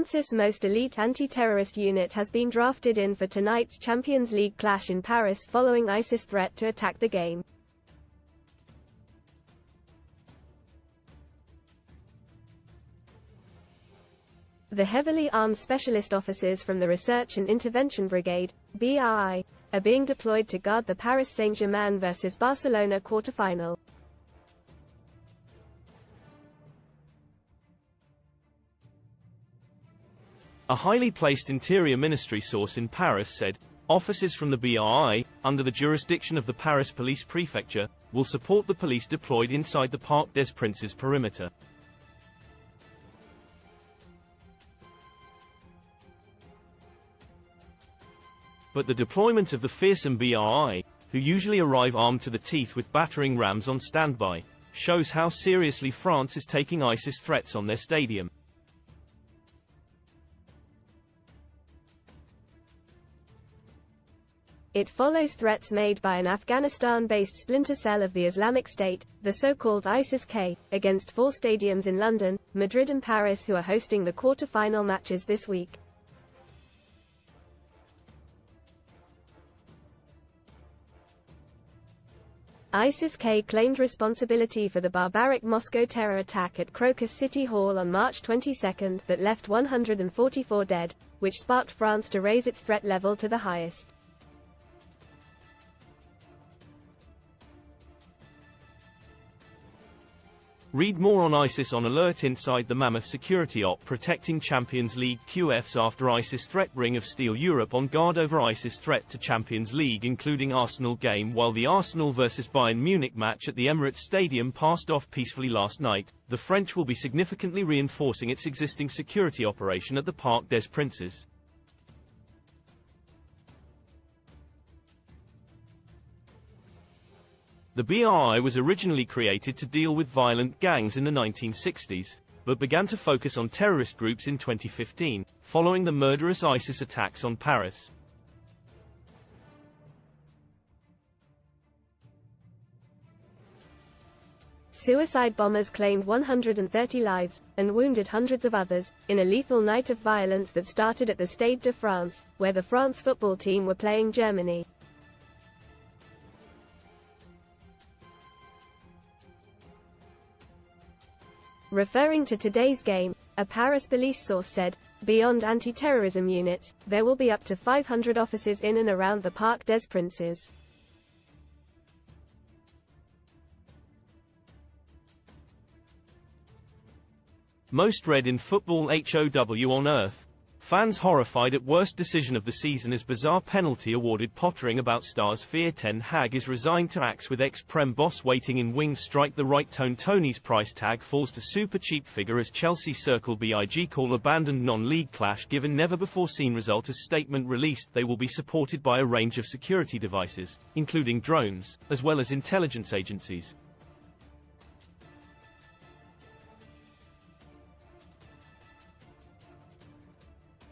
France's most elite anti-terrorist unit has been drafted in for tonight's Champions League clash in Paris following ISIS' threat to attack the game. The heavily armed specialist officers from the Research and Intervention Brigade, BRI, are being deployed to guard the Paris Saint-Germain vs Barcelona quarter-final. A highly placed Interior Ministry source in Paris said, officers from the BRI, under the jurisdiction of the Paris Police Prefecture, will support the police deployed inside the Parc des Princes perimeter. But the deployment of the fearsome BRI, who usually arrive armed to the teeth with battering rams on standby, shows how seriously France is taking ISIS threats on their stadium. It follows threats made by an Afghanistan-based splinter cell of the Islamic State, the so-called ISIS-K, against 4 stadiums in London, Madrid and Paris who are hosting the quarter-final matches this week. ISIS-K claimed responsibility for the barbaric Moscow terror attack at Crocus City Hall on March 22 that left 144 dead, which sparked France to raise its threat level to the highest. Read more on ISIS on Alert inside the mammoth security op protecting Champions League QFs after ISIS threat. Ring of Steel Europe on guard over ISIS threat to Champions League including Arsenal game. While the Arsenal vs Bayern Munich match at the Emirates Stadium passed off peacefully last night, the French will be significantly reinforcing its existing security operation at the Parc des Princes. The BRI was originally created to deal with violent gangs in the 1960s, but began to focus on terrorist groups in 2015, following the murderous ISIS attacks on Paris. Suicide bombers claimed 130 lives, and wounded hundreds of others, in a lethal night of violence that started at the Stade de France, where the France football team were playing Germany. Referring to today's game, a Paris police source said, beyond anti-terrorism units, there will be up to 500 officers in and around the Parc des Princes. Most read in football HOW on Earth. Fans horrified at worst decision of the season as bizarre penalty awarded. Pottering about stars fear Ten Hag is resigned to axe with ex-Prem boss waiting in wings strike the right tone. Tony's price tag falls to super cheap figure as Chelsea circle BIG call abandoned non-league clash given never before seen result as statement released. They will be supported by a range of security devices, including drones, as well as intelligence agencies.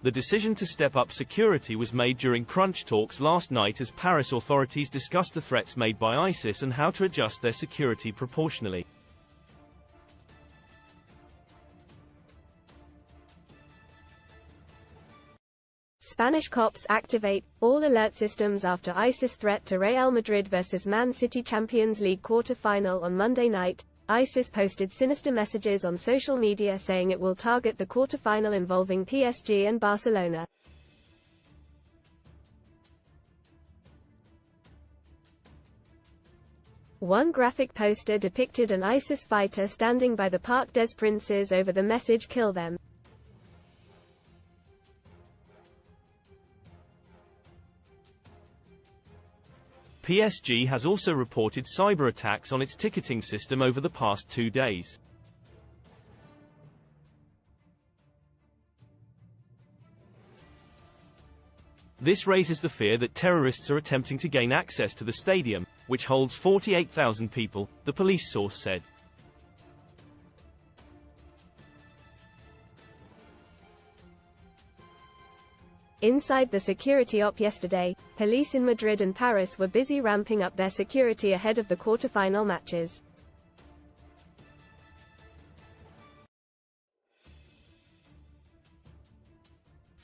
The decision to step up security was made during crunch talks last night as Paris authorities discussed the threats made by ISIS and how to adjust their security proportionally. Spanish cops activate all alert systems after ISIS threat to Real Madrid vs Man City Champions League quarter-final on Monday night. ISIS posted sinister messages on social media saying it will target the quarter-final involving PSG and Barcelona. One graphic poster depicted an ISIS fighter standing by the Parc des Princes over the message "Kill them." PSG has also reported cyber attacks on its ticketing system over the past 2 days. This raises the fear that terrorists are attempting to gain access to the stadium, which holds 48,000 people, the police source said. Inside the security op yesterday, police in Madrid and Paris were busy ramping up their security ahead of the quarter-final matches.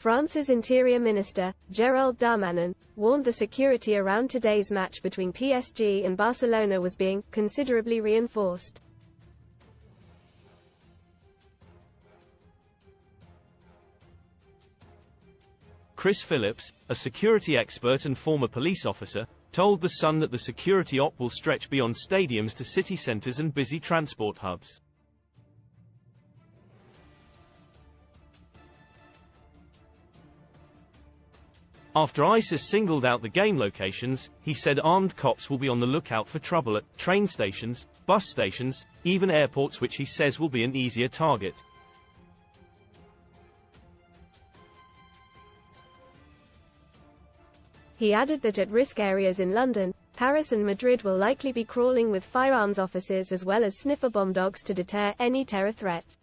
France's Interior Minister, Gérald Darmanin, warned the security around today's match between PSG and Barcelona was being considerably reinforced. Chris Phillips, a security expert and former police officer, told The Sun that the security op will stretch beyond stadiums to city centers and busy transport hubs. After ISIS singled out the game locations, he said armed cops will be on the lookout for trouble at train stations, bus stations, even airports, which he says will be an easier target. He added that at-risk areas in London, Paris and Madrid will likely be crawling with firearms officers as well as sniffer bomb dogs to deter any terror threat.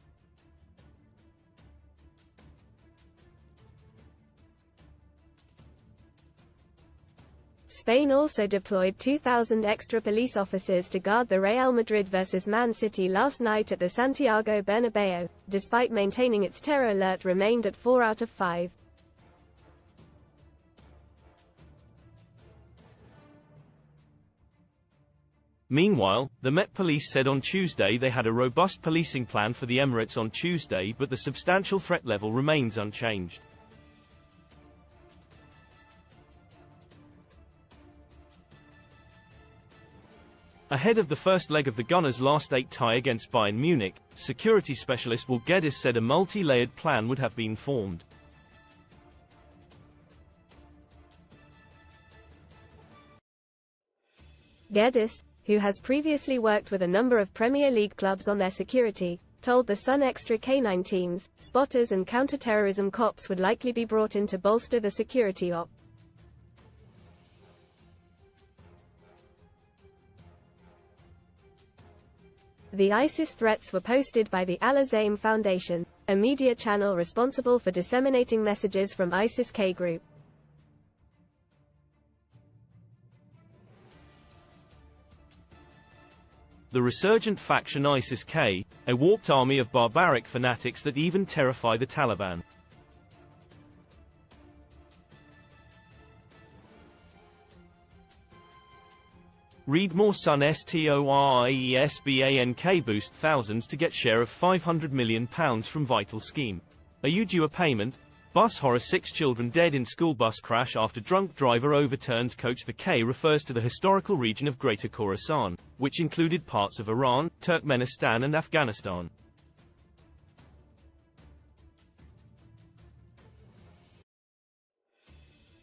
Spain also deployed 2,000 extra police officers to guard the Real Madrid vs Man City last night at the Santiago Bernabeu, despite maintaining its terror alert remained at 4 out of 5. Meanwhile, the Met Police said on Tuesday they had a robust policing plan for the Emirates on Tuesday, but the substantial threat level remains unchanged. Ahead of the first leg of the Gunners' last 8 tie against Bayern Munich, security specialist Will Geddes said a multi-layered plan would have been formed. Geddes, who has previously worked with a number of Premier League clubs on their security, told The Sun extra K9 teams, spotters and counter-terrorism cops would likely be brought in to bolster the security op. The ISIS threats were posted by the Al-Azim Foundation, a media channel responsible for disseminating messages from ISIS-K group. The resurgent faction ISIS-K, a warped army of barbaric fanatics that even terrify the Taliban. Read more. Sun STORIESBANK boost thousands to get share of £500 million from vital scheme. Are you due a payment? Bus horror. 6 children dead in school bus crash after drunk driver overturns coach. The K refers to the historical region of Greater Khorasan, which included parts of Iran, Turkmenistan and Afghanistan.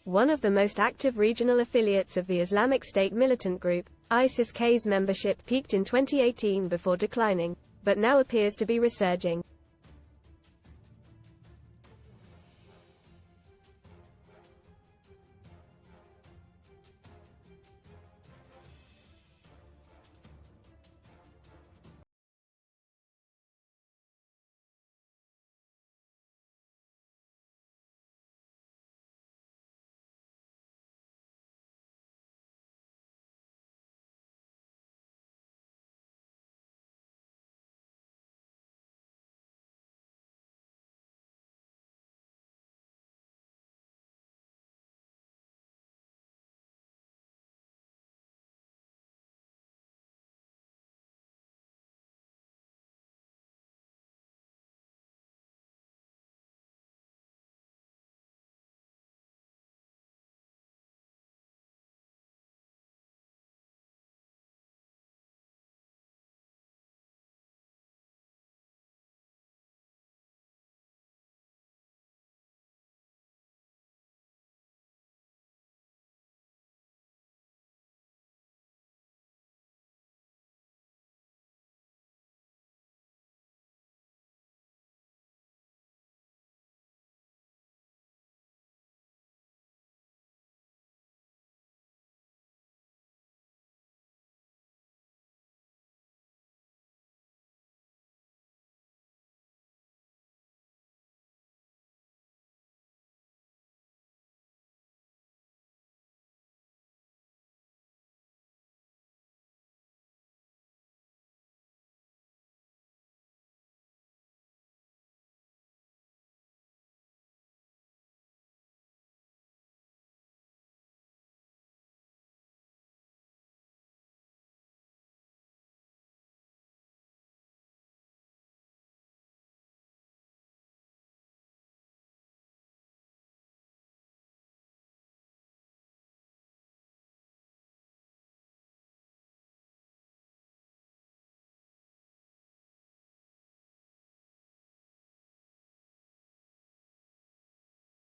One of the most active regional affiliates of the Islamic State militant group, ISIS-K's membership peaked in 2018 before declining, but now appears to be resurging.